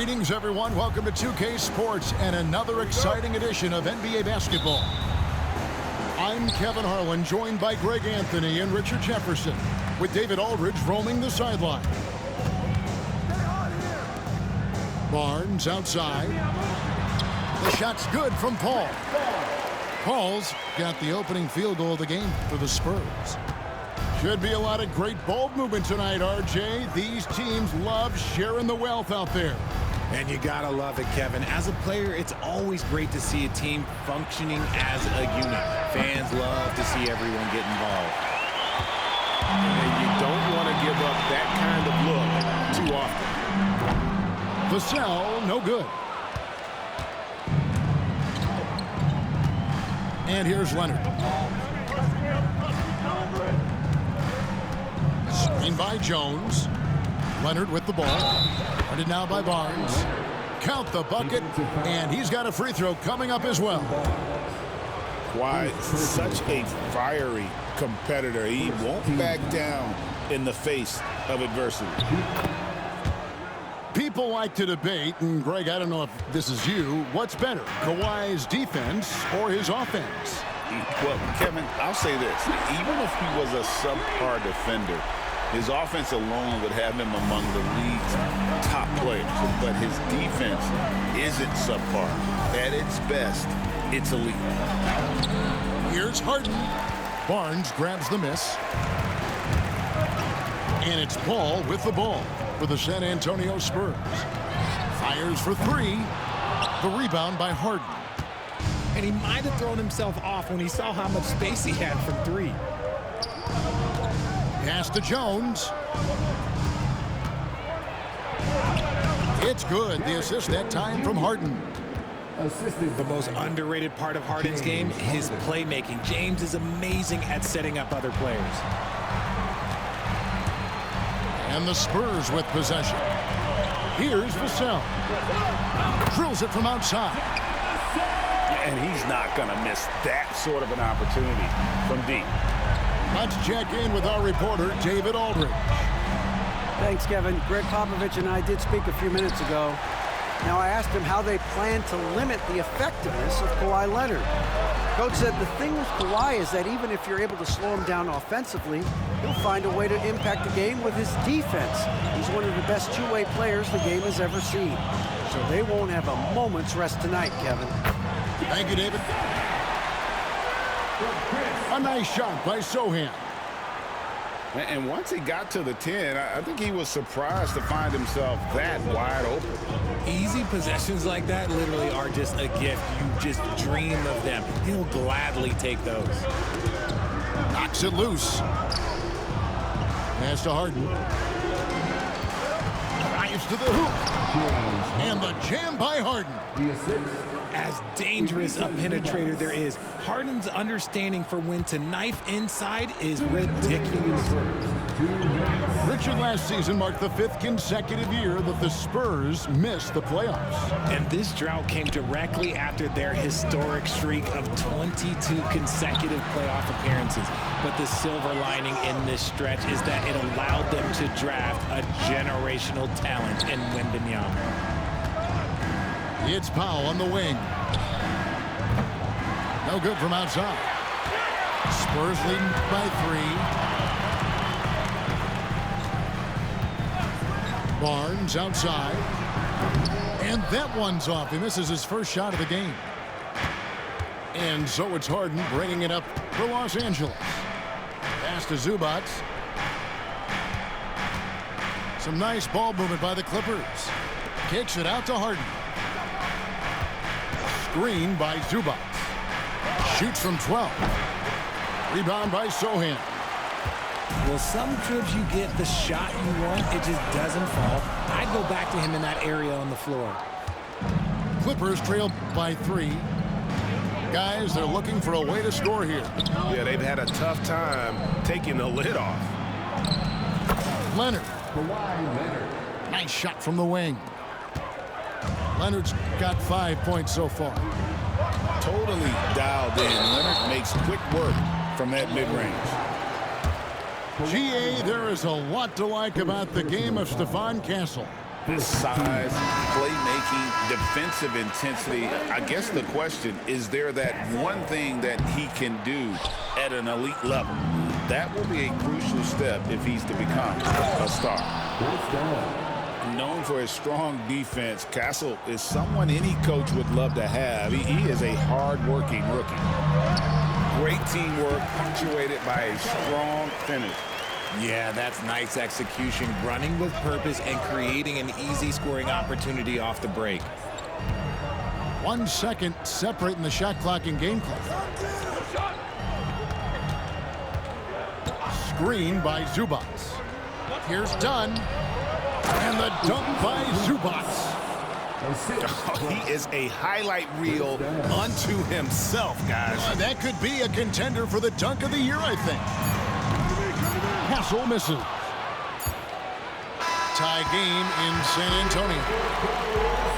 Greetings, everyone. Welcome to 2K Sports and another exciting edition of NBA basketball. I'm Kevin Harlan, joined by Greg Anthony and Richard Jefferson, with David Aldridge roaming the sideline. Barnes outside. The shot's good from Paul. Paul's got the opening field goal of the game for the Spurs. Should be a lot of great ball movement tonight, RJ. These teams love sharing the wealth out there. And you gotta love it, Kevin. As a player, it's always great to see a team functioning as a unit. Fans love to see everyone get involved. And you don't want to give up that kind of look too often. Vassell, no good. And here's Leonard. Screen by Jones. Leonard with the ball. Guarded now by Barnes. Count the bucket, and he's got a free throw coming up as well. Why, such a fiery competitor. He won't back down in the face of adversity. People like to debate, and Greg, I don't know if this is you, what's better, Kawhi's defense or his offense? Well, Kevin, I'll say this. Even if he was a subpar defender, his offense alone would have him among the league's top players. But his defense isn't subpar. At its best, it's elite. Here's Harden. Barnes grabs the miss. And it's Paul with the ball for the San Antonio Spurs. Fires for three. The rebound by Harden. And he might have thrown himself off when he saw how much space he had from three. Pass to Jones. It's good. The assist that time from Harden. The most underrated part of Harden's game, his playmaking. James is amazing at setting up other players. And the Spurs with possession. Here's Vassell. Drills it from outside. And he's not going to miss that sort of an opportunity from deep. Let's check in with our reporter, David Aldridge. Thanks, Kevin. Greg Popovich and I did speak a few minutes ago. Now, I asked him how they plan to limit the effectiveness of Kawhi Leonard. Coach said the thing with Kawhi is that even if you're able to slow him down offensively, he'll find a way to impact the game with his defense. He's one of the best two-way players the game has ever seen. So they won't have a moment's rest tonight, Kevin. Thank you, David. A nice shot by Sochan. And once he got to the 10, I think he was surprised to find himself that wide open. Easy possessions like that literally are just a gift. You just dream of them. He'll gladly take those. Knocks it loose. Pass to Harden. Drives to the hoop. And the jam by Harden. As dangerous a penetrator there is, Harden's understanding for when to knife inside is ridiculous. Richard, last season marked the 5th consecutive year that the Spurs missed the playoffs. And this drought came directly after their historic streak of 22 consecutive playoff appearances. But the silver lining in this stretch is that it allowed them to draft a generational talent in Wembanyama. It's Powell on the wing. No good from outside. Spurs leading by 3. Barnes outside. And that one's off. He misses his first shot of the game. And so it's Harden bringing it up for Los Angeles. Pass to Zubac. Some nice ball movement by the Clippers. Kicks it out to Harden. Screen by Zubac. Shoots from 12. Rebound by Sochan. Well, some trips you get the shot you want, it just doesn't fall. I'd go back to him in that area on the floor. Clippers trail by 3. Guys, they're looking for a way to score here. Yeah, they've had a tough time taking the lid off. Leonard. Nice shot from the wing. Leonard's got 5 points so far. Totally dialed in. Leonard makes quick work from that mid-range. GA, there is a lot to like about the game of Stephon Castle. This size, playmaking, defensive intensity. I guess the question, is there that one thing that he can do at an elite level? That will be a crucial step if he's to become a star. Known for his strong defense, Castle is someone any coach would love to have. He is a hard-working rookie. Great teamwork punctuated by a strong finish. Yeah, that's nice execution, running with purpose and creating an easy scoring opportunity off the break. 1 second separating the shot clock and game clock. Screen by Zubats. Here's Dunn. And the dunk by Zubats. Oh, he is a highlight reel unto himself, guys. That could be a contender for the dunk of the year, I think. Castle misses. Tie game in San Antonio.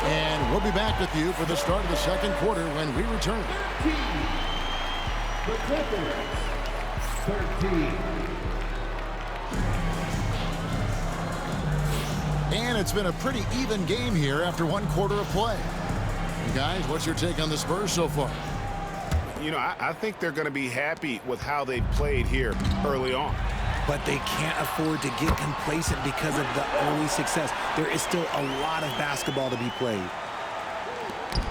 And we'll be back with you for the start of the second quarter when we return. The Clippers, 13. And it's been a pretty even game here after 1 quarter of play. Guys, what's your take on the Spurs so far? You know, I think they're going to be happy with how they played here early on. But they can't afford to get complacent because of the early success. There is still a lot of basketball to be played.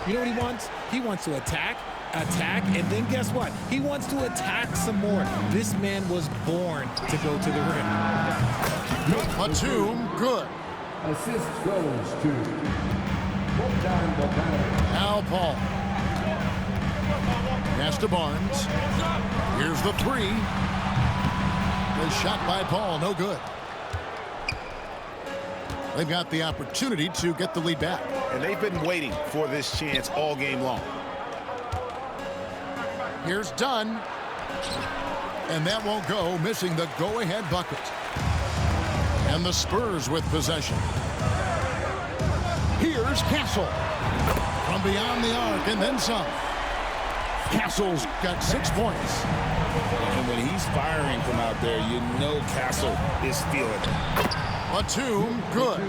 You know what he wants? He wants to attack, and then guess what? He wants to attack some more. This man was born to go to the rim. Batum, good. Assist goes to Bogdan Bogdanović. Al Paul. Pass to Barnes. Here's the 3. The shot by Paul, no good. They've got the opportunity to get the lead back. And they've been waiting for this chance all game long. Here's Dunn. And that won't go, missing the go-ahead bucket. And the Spurs with possession. Here's Castle. From beyond the arc and then some. Castle's got 6 points. And when he's firing from out there, you know Castle is feeling it. Batum, good.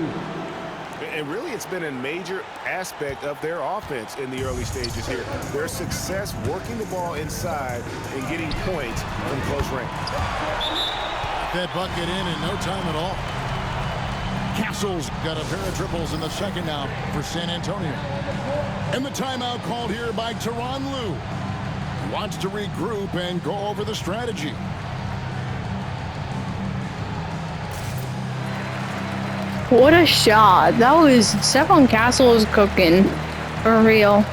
And really, it's been a major aspect of their offense in the early stages here. Their success working the ball inside and getting points from close range. That bucket in no time at all. Castle's got a pair of triples in the second now for San Antonio. And the timeout called here by Tyronn Lue. He wants to regroup and go over the strategy. What a shot. That was Stephon Castle is cooking for real.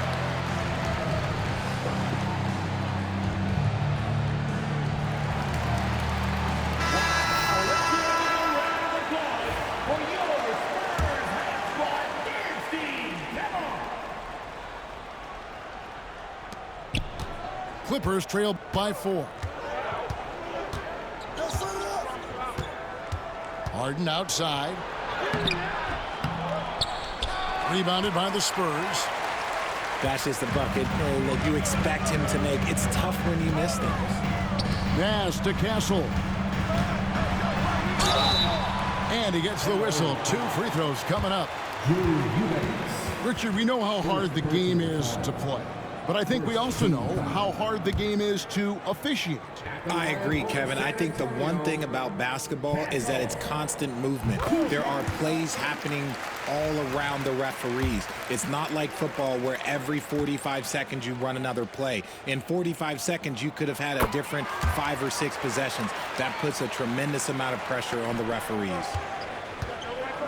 Clippers trail by 4. Harden outside. Rebounded by the Spurs. That's just a bucket that you expect him to make. It's tough when you miss things. Pass to Castle. And he gets the whistle. 2 free throws coming up. Richard, we know how hard the game is to play. But I think we also know how hard the game is to officiate. I agree, Kevin. I think the one thing about basketball is that it's constant movement. There are plays happening all around the referees. It's not like football where every 45 seconds you run another play. In 45 seconds, you could have had a different 5 or 6 possessions. That puts a tremendous amount of pressure on the referees.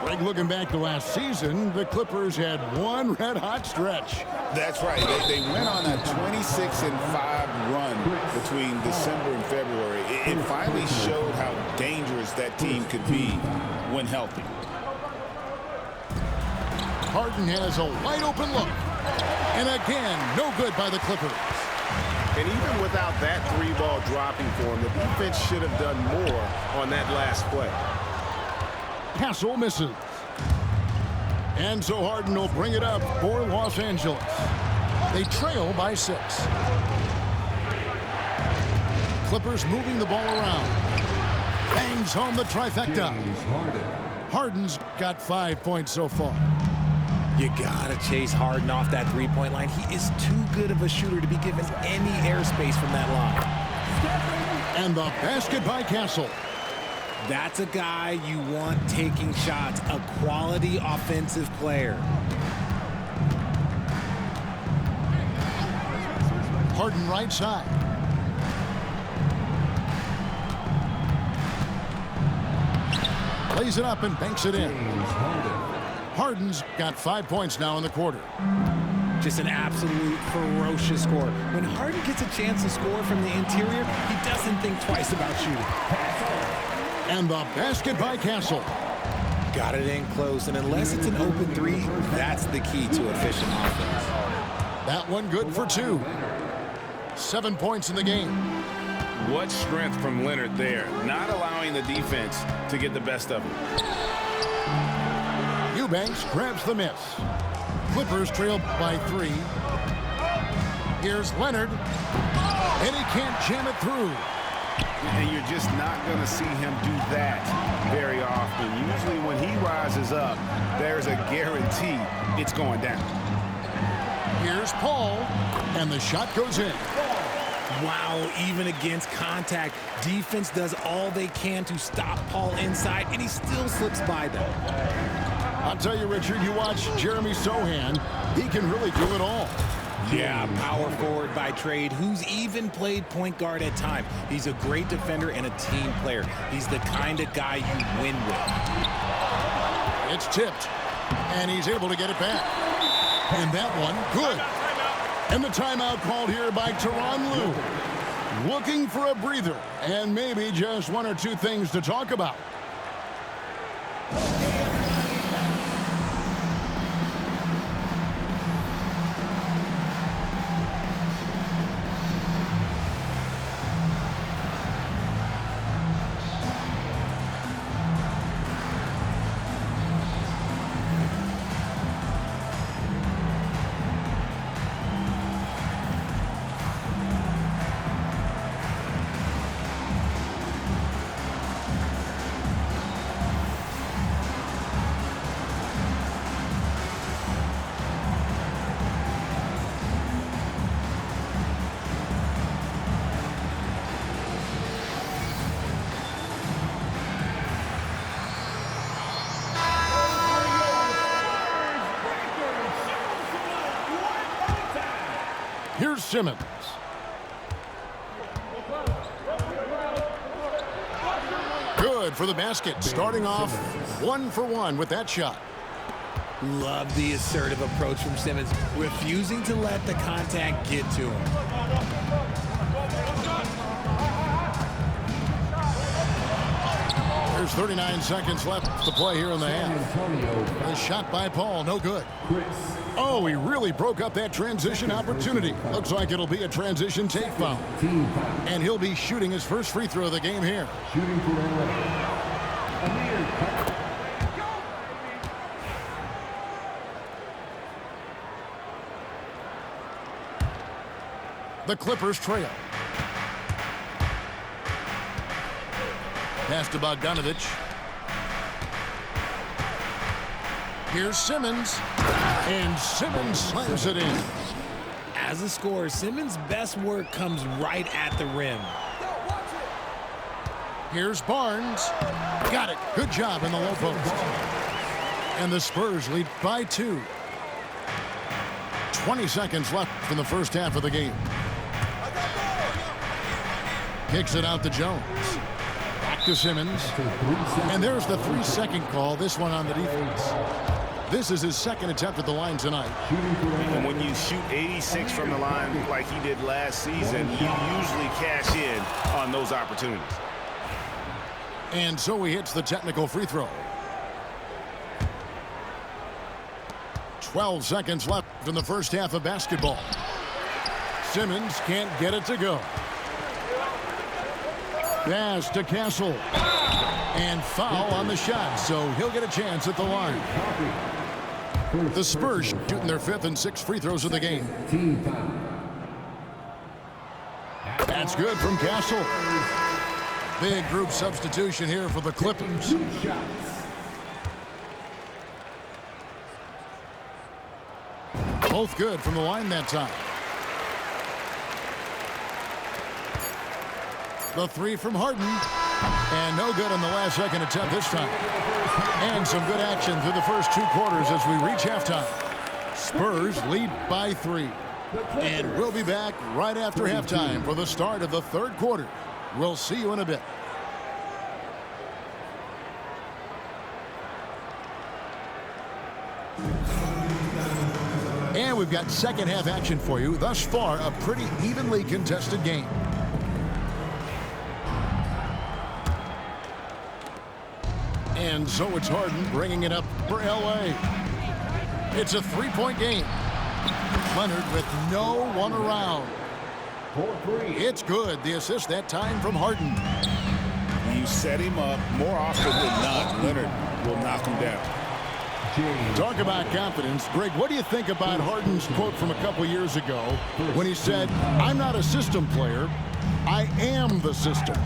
Greg, looking back to last season, the Clippers had one red-hot stretch. That's right. They went on a 26-5 run between December and February. It finally showed how dangerous that team could be when healthy. Harden has a wide-open look. And again, no good by the Clippers. And even without that 3-ball dropping for him, the defense should have done more on that last play. Castle misses. And so Harden will bring it up for Los Angeles. They trail by 6. Clippers moving the ball around. Bangs home the trifecta. Harden's got 5 points so far. You gotta chase Harden off that three-point line. He is too good of a shooter to be given any airspace from that line. And the basket by Castle. That's a guy you want taking shots, a quality offensive player. Harden right side. Lays it up and banks it in. Harden's got 5 points now in the quarter. Just an absolute ferocious score. When Harden gets a chance to score from the interior, he doesn't think twice about shooting. And the basket by Castle. Got it in close, and unless it's an open three, that's the key to efficient offense. That one good for 2. 7 points in the game. What strength from Leonard there, not allowing the defense to get the best of him. Eubanks grabs the miss. Clippers trail by 3. Here's Leonard. And he can't jam it through. And you're just not going to see him do that very often. Usually when he rises up, there's a guarantee it's going down. Here's Paul. And the shot goes in. Wow, even against contact, defense does all they can to stop Paul inside, and he still slips by them. I'll tell you, Richard, you watch Jeremy Sohan, he can really do it all. Yeah, power forward by trade, who's even played point guard at times. He's a great defender and a team player. He's the kind of guy you win with. It's tipped, and he's able to get it back. And that one, good. And the timeout called here by Tyronn Lue. Looking for a breather, and maybe just 1 or 2 things to talk about. Here's Simmons. Good for the basket. Starting off 1 for 1 with that shot. Love the assertive approach from Simmons, refusing to let the contact get to him. There's 39 seconds left to play here in the half. The shot by Paul, no good. Oh, he really broke up that transition opportunity. Looks like it'll be a transition take foul. And he'll be shooting his first free throw of the game here. Shooting for The Clippers trail. Pass to Bogdanovich. Here's Simmons. And Simmons slams it in. As a scorer, Simmons' best work comes right at the rim. Here's Barnes. Got it. Good job in the low post. And the Spurs lead by 2. 20 seconds left in the first half of the game. Kicks it out to Jones. Back to Simmons. And there's the 3-second call, this one on the defense. This is his second attempt at the line tonight. And when you shoot 86 from the line like he did last season, you usually cash in on those opportunities. And so he hits the technical free throw. 12 seconds left in the first half of basketball. Simmons can't get it to go. Pass to Castle. And foul on the shot, so he'll get a chance at the line. The Spurs shooting their 5th and 6th free throws of the game. That's good from Castle. Big group substitution here for the Clippers. Both good from the line that time. The three from Harden. And no good on the last second attempt this time. And some good action through the first 2 quarters as we reach halftime. Spurs lead by 3. And we'll be back right after halftime for the start of the 3rd quarter. We'll see you in a bit. And we've got second half action for you. Thus far, a pretty evenly contested game. And so it's Harden bringing it up for L.A. It's a 3-point game. Leonard with no one around. It's good. The assist that time from Harden. You set him up more often than not, Leonard will knock him down. Talk about confidence. Greg, what do you think about Harden's quote from a couple years ago when he said, "I'm not a system player, I am the system"?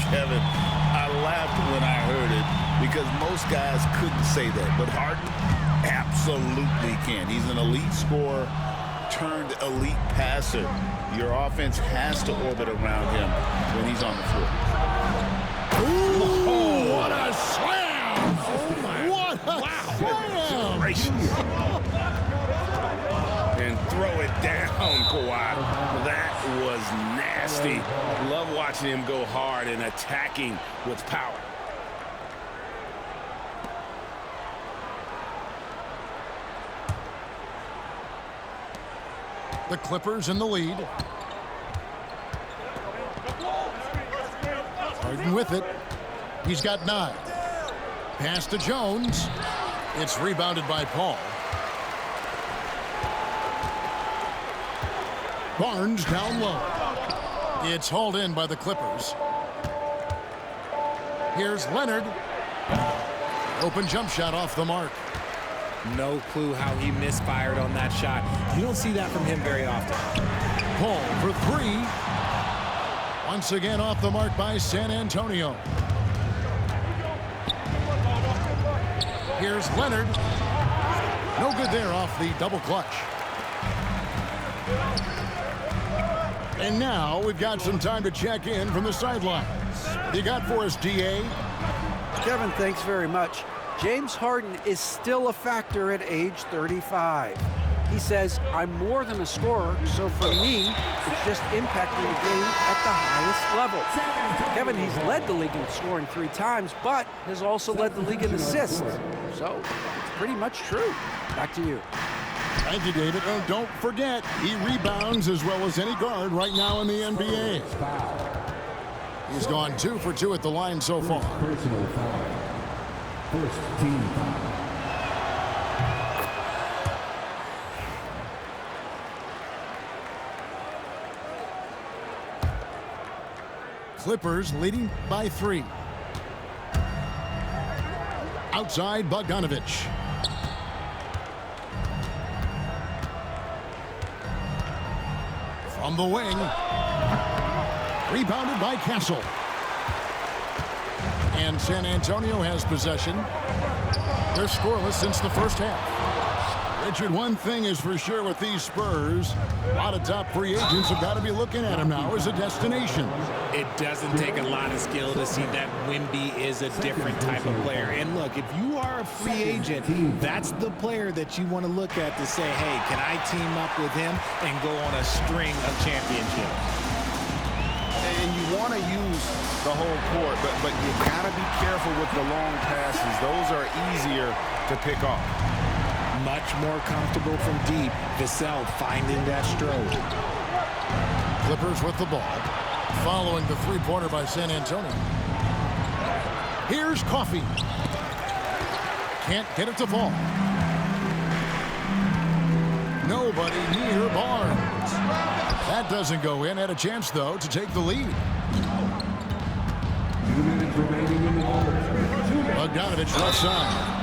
Kevin, I laughed when I heard it because most guys couldn't say that, but Harden absolutely can. He's an elite scorer turned elite passer. Your offense has to orbit around him when he's on the floor. Ooh, what a slam! Oh my! What a slam! Gracious. And throw it down, Kawhi. That was nasty. Love watching him go hard and attacking with power. The Clippers in the lead. Harden with it. He's got 9. Pass to Jones. It's rebounded by Paul. Barnes down low. It's hauled in by the Clippers. Here's Leonard. Open jump shot off the mark. No clue how he misfired on that shot. You don't see that from him very often. Paul for 3. Once again off the mark by San Antonio. Here's Leonard. No good there off the double clutch. And now we've got some time to check in from the sidelines. What you got for us, D.A.? Kevin, thanks very much. James Harden is still a factor at age 35. He says, "I'm more than a scorer, so for me, it's just impacting the game at the highest level." Kevin, he's led the league in scoring 3 times, but has also led the league in assists. So it's pretty much true. Back to you. Thank you, David. Oh, don't forget, he rebounds as well as any guard right now in the NBA. He's gone 2 for 2 at the line so far. Personal foul. First team foul. Clippers leading by 3. Outside Bogdanovich. From the wing. Rebounded by Castle. And San Antonio has possession. They're scoreless since the first half. Richard, one thing is for sure with these Spurs, a lot of top free agents have got to be looking at them now as a destination. It doesn't take a lot of skill to see that Wemby is a different type of player. And look, if you are a free agent, that's the player that you want to look at to say, hey, can I team up with him and go on a string of championships? And you want to use the whole court, but you got to be careful with the long passes. Those are easier to pick off. Much more comfortable from deep. Vassell finding that stroke. Clippers with the ball. Following the 3-pointer by San Antonio. Here's Coffey. Can't get it to fall. Nobody near Barnes. That doesn't go in. Had a chance, though, to take the lead. 2 minutes remaining in the quarter. Bogdanovich left side.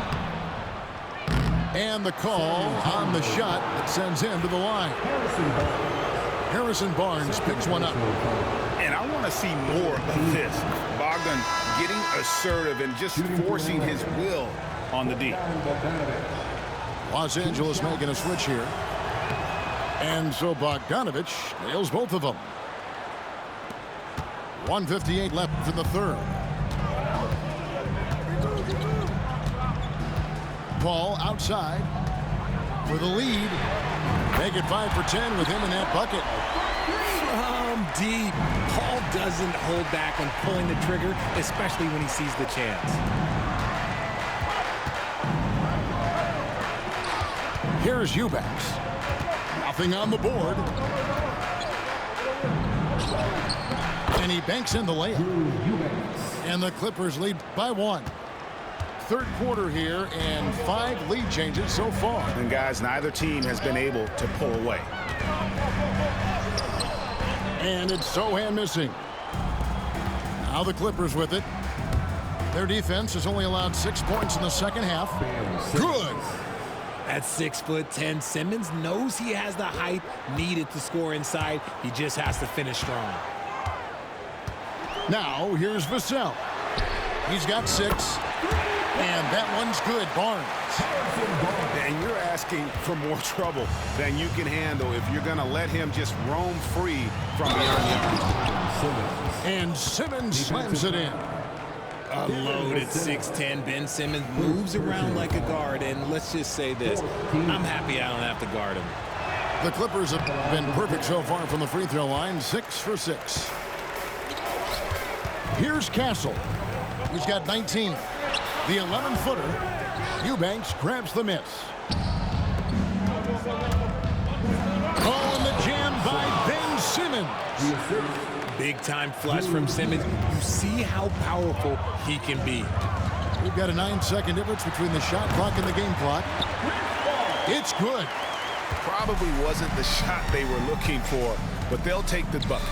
And the call on the shot that sends him to the line. Harrison Barnes picks one up. And I want to see more of this. Bogdan getting assertive and just forcing his will on the D. Los Angeles making a switch here. And so Bogdanovich nails both of them. 1:58 left in the third. Paul outside for the lead. Make it 5 for 10 with him in that bucket. From deep, Paul doesn't hold back on pulling the trigger, especially when he sees the chance. Here's Eubanks. Nothing on the board. And he banks in the layup. And the Clippers lead by 1. Third quarter here and 5 lead changes so far. And guys, neither team has been able to pull away. And it's Sohan missing. Now the Clippers with it. Their defense has only allowed 6 points in the second half. Good. At 6'10", Simmons knows he has the height needed to score inside. He just has to finish strong. Now here's Vassell. He's got 6. And that one's good, Barnes. And you're asking for more trouble than you can handle if you're going to let him just roam free from beyond the arc. And Simmons slams it in. A loaded 6'10", Ben Simmons moves around like a guard, and let's just say this, I'm happy I don't have to guard him. The Clippers have been perfect so far from the free throw line, 6 for 6. Here's Castle. He's got 19. The 11-footer. Eubanks grabs the miss. Oh, and the jam by Ben Simmons. Big time flush from Simmons. You see how powerful he can be. We've got a 9-second difference between the shot clock and the game clock. It's good. Probably wasn't the shot they were looking for, but they'll take the bucket.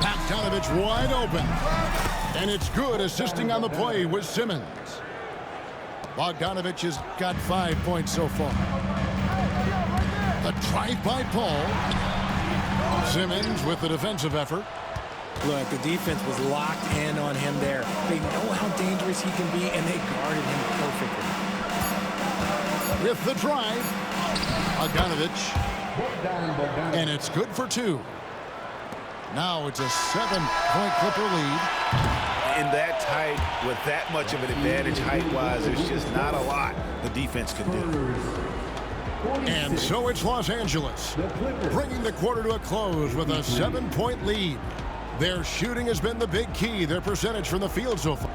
Bogdanovich wide open. And it's good, assisting on the play with Simmons. Bogdanovich has got 5 points so far. The drive by Paul. Simmons with the defensive effort. Look, the defense was locked in on him there. They know how dangerous he can be, and they guarded him perfectly. With the drive, Bogdanovich. And it's good for 2. Now it's a 7-point Clipper lead. In that tight, with that much of an advantage height-wise, there's just not a lot the defense can do. And so it's Los Angeles, bringing the quarter to a close with a 7-point lead. Their shooting has been the big key, their percentage from the field so far.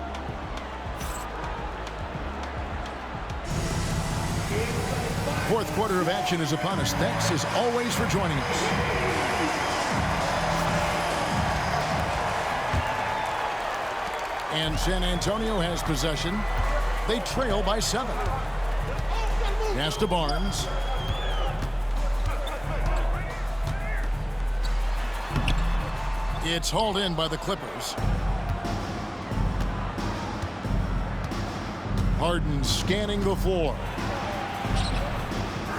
Fourth quarter of action is upon us. Thanks as always for joining us. And San Antonio has possession. They trail by 7. Pass to Barnes. It's hauled in by the Clippers. Harden scanning the floor.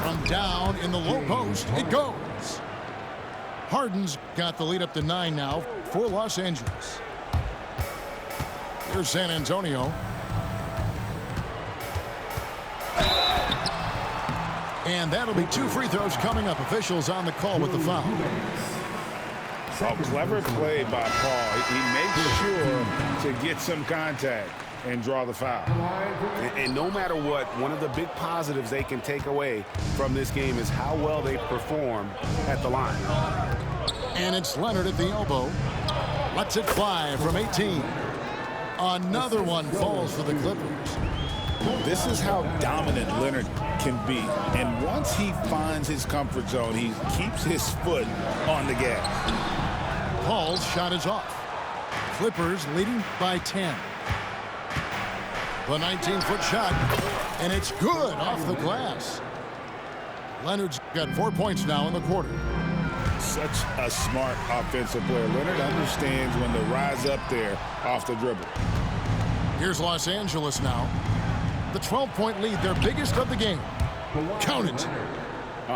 From down in the low post, it goes. Harden's got the lead up to 9 now for Los Angeles. Here's San Antonio. And that'll be 2 free throws coming up. Officials on the call with the foul. A clever play by Paul. He makes sure to get some contact and draw the foul. And no matter what, one of the big positives they can take away from this game is how well they perform at the line. And it's Leonard at the elbow. Lets it fly from 18. Another one falls for the Clippers. This is how dominant Leonard can be. And once he finds his comfort zone, he keeps his foot on the gas. Paul's shot is off. Clippers leading by 10. The 19-foot shot, and it's good off the glass. Leonard's got 4 points now in the quarter. Such a smart offensive player. Leonard understands when to rise up there off the dribble. Here's Los Angeles now. The 12-point lead, their biggest of the game. Count it.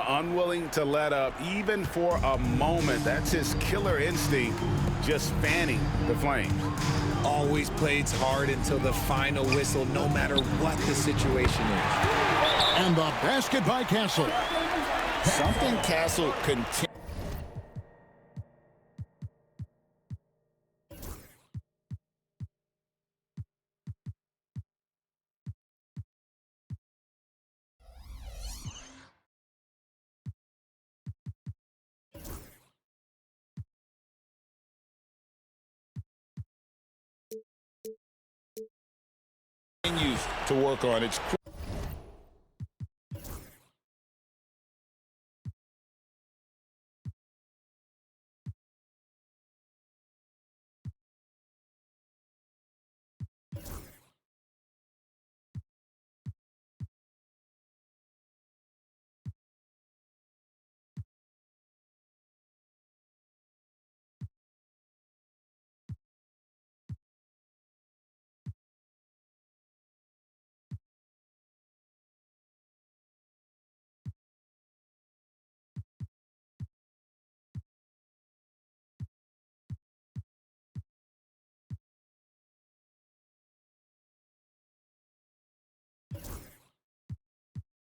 Unwilling to let up even for a moment. That's his killer instinct, just fanning the flames. Always plays hard until the final whistle, no matter what the situation is. And the basket by Castle. Something Castle continues to work on. It's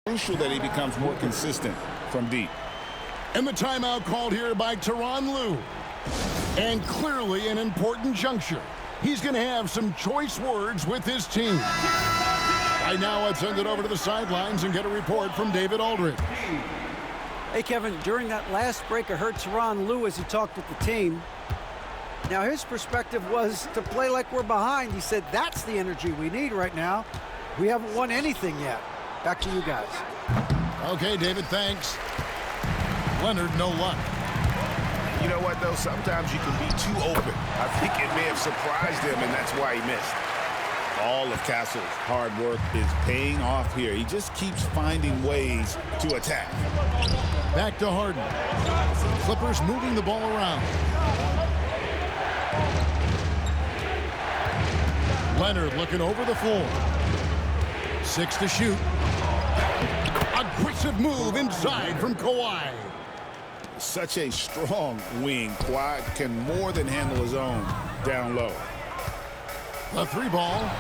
crucial that he becomes more consistent from deep. And the timeout called here by Tyronn Lue. And clearly an important juncture. He's going to have some choice words with his team. Right now, let's send it over to the sidelines and get a report from David Aldridge. Hey, Kevin, during that last break, I heard Tyronn Lue as he talked with the team. Now, his perspective was to play like we're behind. He said that's the energy we need right now. We haven't won anything yet. Back to you guys. Okay, David, thanks. Leonard, no luck. You know what, though? Sometimes you can be too open. I think it may have surprised him, and that's why he missed. All of Castle's hard work is paying off here. He just keeps finding ways to attack. Back to Harden. Clippers moving the ball around. Leonard looking over the floor. 6 to shoot. Aggressive move inside from Kawhi. Such a strong wing. Kawhi can more than handle his own down low. The 3 ball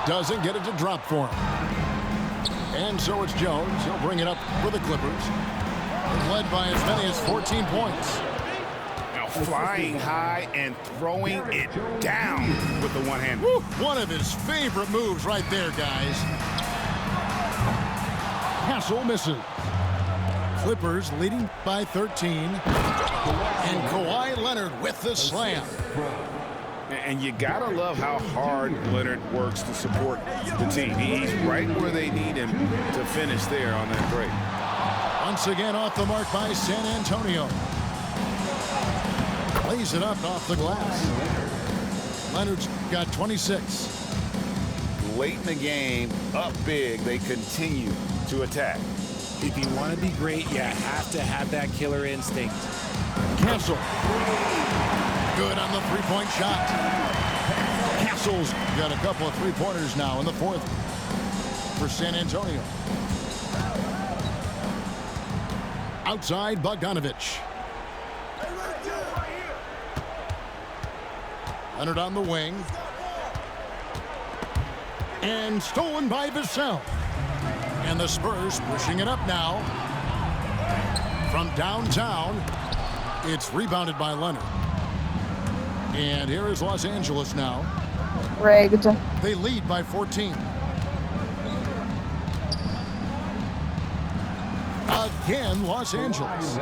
doesn't get it to drop for him. And so it's Jones. He'll bring it up for the Clippers. Led by as many as 14 points. Now flying high and throwing it down with the one-hand. One of his favorite moves right there, guys. Castle misses. Clippers leading by 13. And Kawhi Leonard with the slam. And you gotta love how hard Leonard works to support the team. He's right where they need him to finish there on that break. Once again off the mark by San Antonio. Lays it up off the glass. Leonard's got 26. Late in the game, up big, they continue to attack. If you want to be great, you have to have that killer instinct. Castle. Good on the three-point shot. Castle's got a couple of three-pointers now in the fourth for San Antonio. Outside, Bogdanovich. Leonard on the wing. And stolen by Vassell. And the Spurs pushing it up now. From downtown, it's rebounded by Leonard. And here is Los Angeles now. Rigged. They lead by 14. Again, Los Angeles.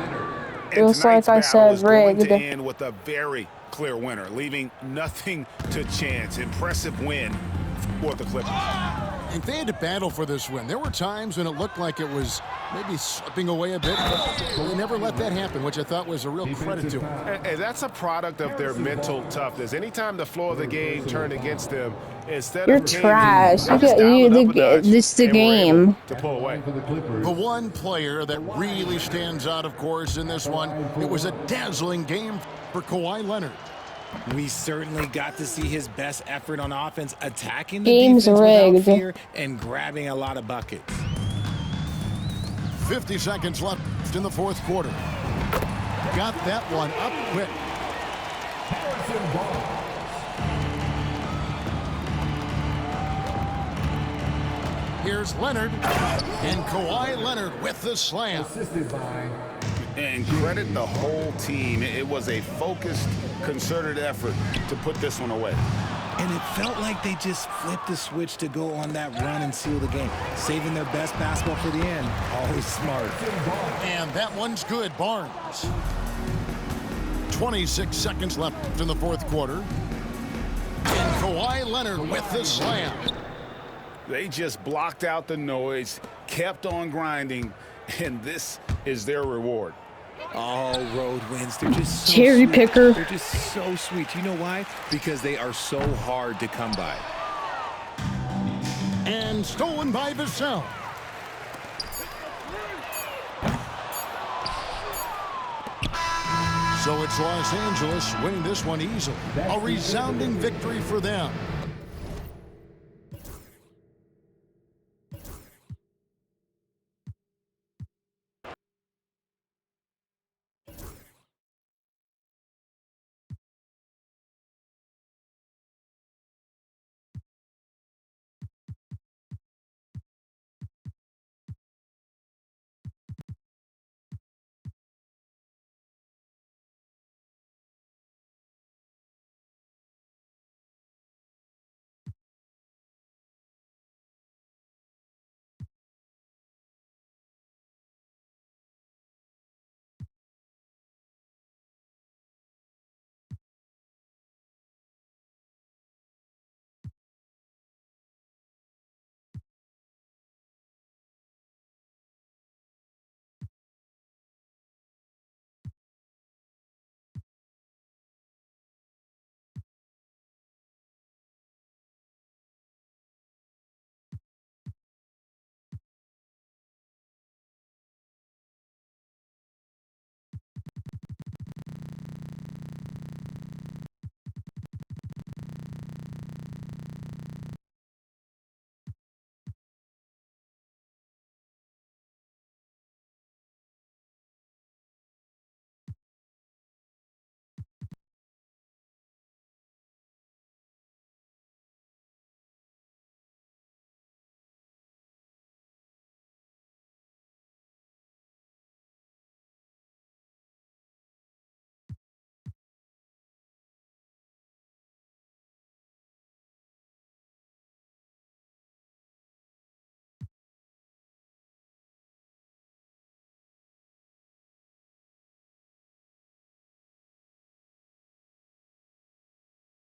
Feels like I said rigged. To end with a very clear winner, leaving nothing to chance. Impressive win for the Clippers. And they had to battle for this win. There were times when it looked like it was maybe slipping away a bit, but they never let that happen, which I thought was a real credit to them. And that's a product of their mental toughness. Anytime the flow of the game turned against them, instead You're of trash. You get this the game. To pull away. The one player that really stands out, of course, in this one, it was a dazzling game for Kawhi Leonard. We certainly got to see his best effort on offense, attacking the Game's defense without rigged. fear and grabbing a lot of buckets. 50 seconds left in the fourth quarter. Got that one up quick. Here's Leonard. And Kawhi Leonard with the slam. Assisted by And credit the whole team. It was a focused, concerted effort to put this one away. And it felt like they just flipped the switch to go on that run and seal the game. Saving their best basketball for the end. Always smart. And that one's good, Barnes. 26 seconds left in the fourth quarter. And Kawhi Leonard with the slam. They just blocked out the noise, kept on grinding, and this is their reward. All road wins. They're just so Cherry sweet. picker. They're just so sweet. You know why? Because they are so hard to come by. And stolen by Vassell. So it's Los Angeles winning this one easily. A resounding victory for them.